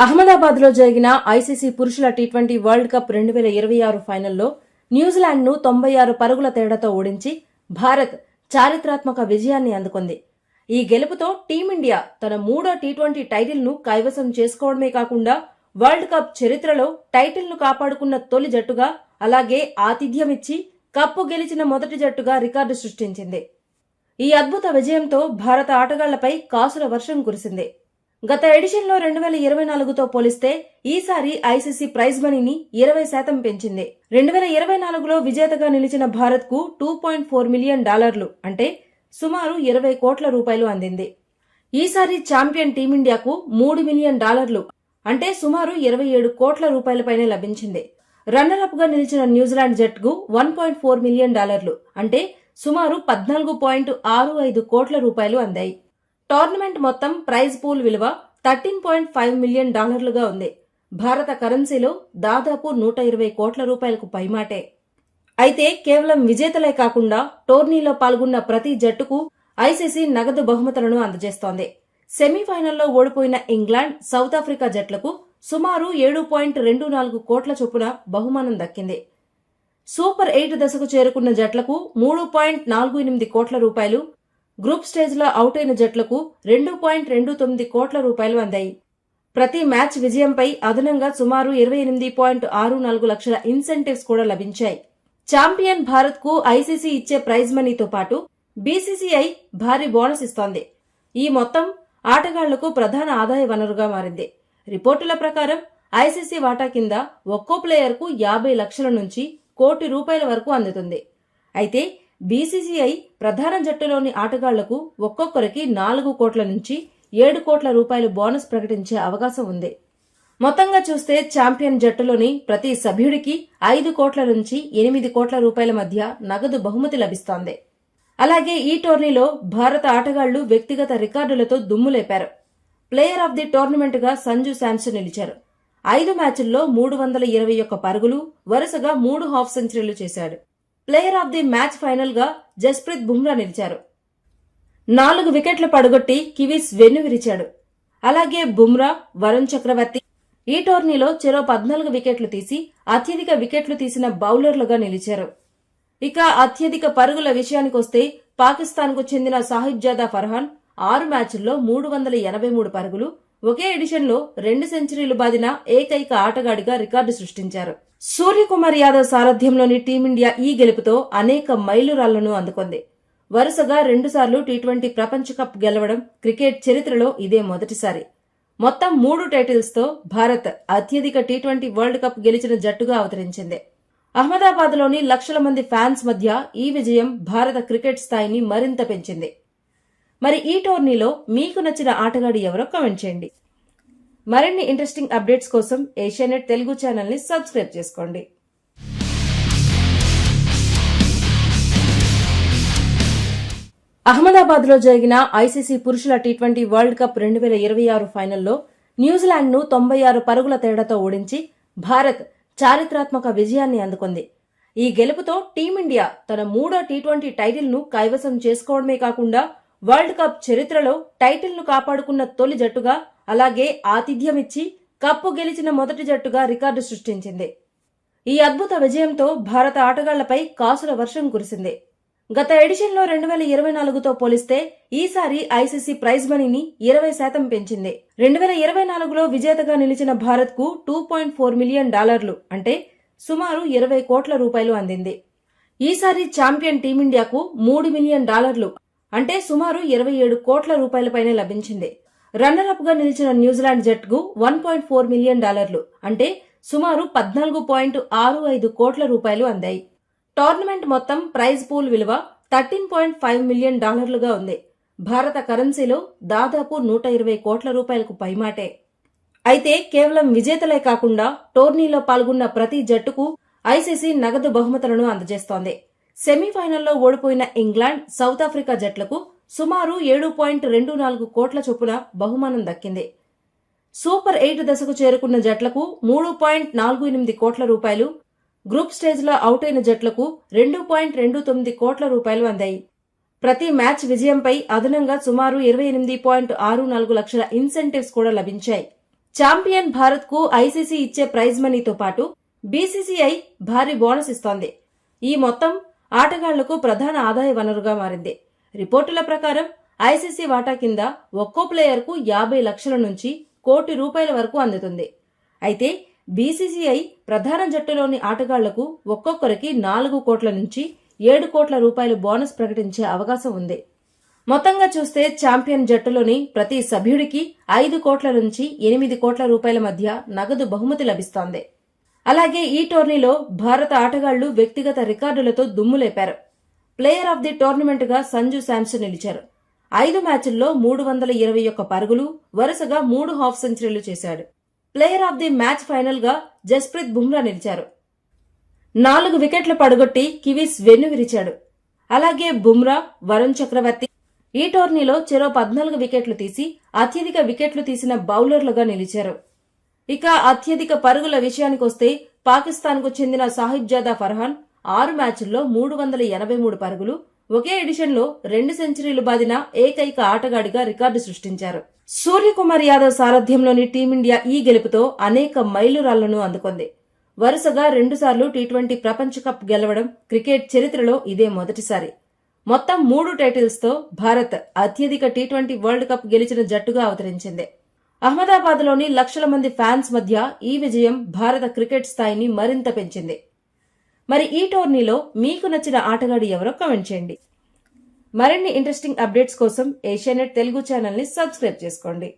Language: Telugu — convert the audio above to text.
అహ్మదాబాద్ లో జరిగిన ఐసీసీ పురుషుల టీ20 వరల్డ్ కప్ 2026 ఫైనల్లో న్యూజిలాండ్ ను 96 పరుగుల తేడాతో ఓడించి భారత్ చారిత్రాత్మక విజయాన్ని అందుకుంది. ఈ గెలుపుతో టీమిండియా తన మూడో టీ20 టైటిల్ ను కైవసం చేసుకోవడమే కాకుండా వరల్డ్ కప్ చరిత్రలో టైటిల్ ను కాపాడుకున్న తొలి జట్టుగా, అలాగే ఆతిథ్యమిచ్చి కప్పు గెలిచిన మొదటి జట్టుగా రికార్డు సృష్టించింది. ఈ అద్భుత విజయంతో భారత ఆటగాళ్లపై కాసుల వర్షం కురిసింది. గత ఎడిషన్లో 2024తో పోలిస్తే ఈసారి ఐసీసీ ప్రైజ్ మనీని 20% పెంచింది. 2024లో విజేతగా నిలిచిన భారత్ కు $2.4 మిలియన్ అంటే సుమారు 20 కోట్ల రూపాయలు అందింది. ఈసారి ఛాంపియన్ టీమిండియాకు $3 మిలియన్ అంటే సుమారు 27 కోట్ల రూపాయలపైనే లభించింది. రన్నరప్ గా నిలిచిన న్యూజిలాండ్ జట్టుకు $1.4 మిలియన్ అంటే సుమారు 14.65 కోట్ల రూపాయలు అందాయి. టోర్నమెంట్ మొత్తం ప్రైజ్ పూల్ విలువ $13.5 మిలియన్ ఉంది. భారత కరెన్సీలో దాదాపు 120 కోట్ల రూపాయలకు పైమాటే. అయితే కేవలం విజేతలే కాకుండా టోర్నీలో పాల్గొన్న ప్రతి జట్టుకు ఐసీసీ నగదు బహుమతులను అందజేస్తోంది. సెమీఫైనల్లో ఓడిపోయిన ఇంగ్లాండ్, సౌత్ ఆఫ్రికా జట్లకు సుమారు 7.24 కోట్ల చొప్పున బహుమానం దక్కింది. సూపర్ 8 దశకు చేరుకున్న జట్లకు 3.48 కోట్ల రూపాయలు, గ్రూప్ స్టేజ్లో అవుట్ అయిన జట్లకు 2.29 కోట్ల రూపాయలు అందాయి. ప్రతి మ్యాచ్ విజయంపై అదనంగా సుమారు 28.64 లక్షల ఇన్సెంటివ్స్ కూడా లభించాయి. ఛాంపియన్ భారత్ కు ఐసీసీ ఇచ్చే ప్రైజ్ మనీతో పాటు బీసీసీఐ భారీ బోనస్ ఇస్తోంది. ఈ మొత్తం ఆటగాళ్లకు ప్రధాన ఆదాయ వనరుగా మారింది. రిపోర్టుల ప్రకారం ఐసీసీ వాటా కింద ఒక్కో ప్లేయర్ కు 50 లక్షల నుంచి ₹1 కోటి వరకు అందుతుంది. అయితే బీసీసీఐ ప్రధాన జట్టులోని ఆటగాళ్లకు ఒక్కొక్కరికి 4 కోట్ల నుంచి 7 కోట్ల రూపాయలు బోనస్ ప్రకటించే అవకాశం ఉంది. మొత్తంగా చూస్తే ఛాంపియన్ జట్టులోని ప్రతి సభ్యుడికి 5 కోట్ల నుంచి 8 కోట్ల రూపాయల మధ్య నగదు బహుమతి లభిస్తోంది. అలాగే ఈ టోర్నీలో భారత ఆటగాళ్లు వ్యక్తిగత రికార్డులతో దుమ్ములేపారు. ప్లేయర్ ఆఫ్ ది టోర్నమెంట్ గా సంజు శాంసన్ నిలిచారు. 5 మ్యాచ్ల్లో 321 పరుగులు, వరుసగా 3 హాఫ్ సెంచరీలు చేశాడు. Player of the match final గా జస్ప్రీత్ బుమ్రా నిలిచారు. 4 వికెట్లు పడగొట్టి కివీస్ వెన్నువిరిచాడు. అలాగే బుమ్రా, వరుణ్ చక్రవర్తి ఈ టోర్నీలో చెరో 14 వికెట్లు తీసి అత్యధిక వికెట్లు తీసిన బౌలర్లుగా నిలిచారు. ఇక అత్యధిక పరుగుల విషయానికొస్తే పాకిస్తాన్ కు చెందిన సాహిబ్జాదా ఫర్హాన్ 6 మ్యాచ్ల్లో 383 పరుగులు, ఒకే ఎడిషన్లో 2 సెంచరీలు బాదిన ఏకైక ఆటగాడిగా రికార్డు సృష్టించారు. సూర్యకుమార్ యాదవ్ సారథ్యంలోని టీమిండియా ఈ గెలుపుతో అనేక మైలురాళ్లను అందుకుంది. వరుసగా 2 సార్లు టీ20 ప్రపంచ కప్ గెలవడం క్రికెట్ చరిత్రలో ఇదే మొదటిసారి. మొత్తం 3 టైటిల్స్ తో భారత్ అత్యధిక టీ20 వరల్డ్ కప్ గెలిచిన జట్టుగా అవతరించింది. అహ్మదాబాద్ లోని లక్షల మంది ఫ్యాన్స్ మధ్య ఈ విజయం భారత క్రికెట్ స్థాయిని మరింత పెంచింది. మరి ఈ టోర్నీలో మీకు నచ్చిన ఆటగాడు ఎవరో కామెంట్ చేయండి. మరిన్ని ఇంట్రెస్టింగ్ అప్డేట్స్ కోసం ఏషియానెట్ తెలుగు ఛానల్ ని సబ్స్క్రైబ్ చేసుకోండి. అహ్మదాబాద్ లో జరిగిన ఐసీసీ పురుషుల టీ20 వరల్డ్ కప్ 2026 ఫైనల్లో న్యూజిలాండ్ ను 96 పరుగుల తేడాతో ఓడించి భారత్ చారిత్రాత్మక విజయాన్ని అందుకుంది. ఈ గెలుపుతో టీమిండియా తన మూడో టీ20 టైటిల్ ను కైవసం చేసుకోవడమే కాకుండా వరల్డ్ కప్ చరిత్రలో టైటిల్ ను కాపాడుకున్న తొలి జట్టుగా, అలాగే ఆతిథ్యమిచ్చి కప్పు గెలిచిన మొదటి జట్టుగా రికార్డు సృష్టించింది. ఈ అద్భుత విజయంతో భారత ఆటగాళ్లపై కాసుల వర్షం కురిసింది. గత ఎడిషన్లో 2024తో పోలిస్తే ఈసారి ఐసీసీ ప్రైజ్ మనీని 20% పెంచింది. 2024లో విజేతగా నిలిచిన భారత్ కు $2.4 మిలియన్ అంటే సుమారు 20 కోట్ల రూపాయలు అందింది. ఈసారి ఛాంపియన్ టీమిండియాకు $3 మిలియన్ అంటే సుమారు 27 కోట్ల రూపాయలపైనే లభించింది. రన్నరప్ గా నిలిచిన న్యూజిలాండ్ జట్టుకు $1.4 మిలియన్ అంటే సుమారు 14.65 కోట్ల రూపాయలు అందాయి. టోర్నమెంట్ మొత్తం ప్రైజ్ పూల్ విలువ $13.5 మిలియన్ ఉంది. భారత కరెన్సీలో దాదాపు 120 కోట్ల రూపాయలకు పైమాటే. అయితే కేవలం విజేతలే కాకుండా టోర్నీలో పాల్గొన్న ప్రతి జట్టుకు ఐసీసీ నగదు బహుమతులను అందజేస్తోంది. సెమీఫైనల్లో ఓడిపోయిన ఇంగ్లాండ్, సౌత్ ఆఫ్రికా జట్లకు సుమారు 7.24 కోట్ల చొప్పున బహుమానం దక్కింది. సూపర్ 8 దశకు చేరుకున్న జట్లకు 3.48 కోట్ల రూపాయలు, గ్రూప్ స్టేజ్లో అవుట్ అయిన జట్లకు 2.29 కోట్ల రూపాయలు అందాయి. ప్రతి మ్యాచ్ విజయంపై అదనంగా సుమారు 28.64 లక్షల ఇన్సెంటివ్స్ కూడా లభించాయి. ఛాంపియన్ భారత్ కు ఐసీసీ ఇచ్చే ప్రైజ్ మనీతో పాటు బీసీసీఐ భారీ బోనస్ ఇస్తోంది. ఈ మొత్తం ఆటగాళ్లకు ప్రధాన ఆదాయ వనరుగా మారింది. రిపోర్టుల ప్రకారం ఐసీసీ వాటా కింద ఒక్కో ప్లేయర్కు 50 లక్షల నుంచి ₹1 కోటి వరకు అందుతుంది. అయితే బీసీసీఐ ప్రధాన జట్టులోని ఆటగాళ్లకు ఒక్కొక్కరికి 4 కోట్ల నుంచి 7 కోట్ల రూపాయలు బోనస్ ప్రకటించే అవకాశం ఉంది. మొత్తంగా చూస్తే ఛాంపియన్ జట్టులోని ప్రతి సభ్యుడికి 5 కోట్ల నుంచి 8 కోట్ల రూపాయల మధ్య నగదు బహుమతి లభిస్తోంది. అలాగే ఈ టోర్నీలో భారత ఆటగాళ్లు వ్యక్తిగత రికార్డులతో దుమ్ములేపారు. ప్లేయర్ ఆఫ్ ది టోర్నమెంట్ గా సంజు శాంసన్ నిలిచారు. 5 మ్యాచ్ల్లో 321 పరుగులు, వరుసగా 3 హాఫ్ సెంచరీలు చేశాడు. Player of the match final గా జస్ప్రీత్ బుమ్రా నిలిచారు. 4 వికెట్లు పడగొట్టి కివీస్ వెన్నువిరిచాడు. అలాగే బుమ్రా, వరుణ్ చక్రవర్తి ఈ టోర్నీలో చెరో 14 వికెట్లు తీసి అత్యధిక వికెట్లు తీసిన బౌలర్లుగా నిలిచారు. ఇక అత్యధిక పరుగుల విషయానికొస్తే పాకిస్తాన్కు చెందిన సాహిబ్ జాదా ఫర్హాన్ 6 మ్యాచ్ల్లో 383 పరుగులు, ఒకే ఎడిషన్లో 2 సెంచరీలు బాదిన ఏకైక ఆటగాడిగా రికార్డు సృష్టించారు. సూర్యకుమార్ యాదవ్ సారథ్యంలోని టీమిండియా ఈ గెలుపుతో అనేక మైలురాళ్లను అందుకుంది. వరుసగా 2 సార్లు టీ20 ప్రపంచ కప్ గెలవడం క్రికెట్ చరిత్రలో ఇదే మొదటిసారి. మొత్తం 3 టైటిల్స్తో భారత్ అత్యధిక టీ20 వరల్డ్ కప్ గెలిచిన జట్టుగా అవతరించింది. అహ్మదాబాద్లోని లక్షల మంది ఫ్యాన్స్ మధ్య ఈ విజయం భారత క్రికెట్ స్థాయిని మరింత పెంచింది. మరి ఈ టోర్నీలో మీకు నచ్చిన ఆటగాడు ఎవరో కామెంట్ చేయండి. మరిన్ని ఇంట్రెస్టింగ్ అప్డేట్స్ కోసం ఏషియానెట్ తెలుగు ఛానల్ ని సబ్స్క్రైబ్ చేసుకోండి.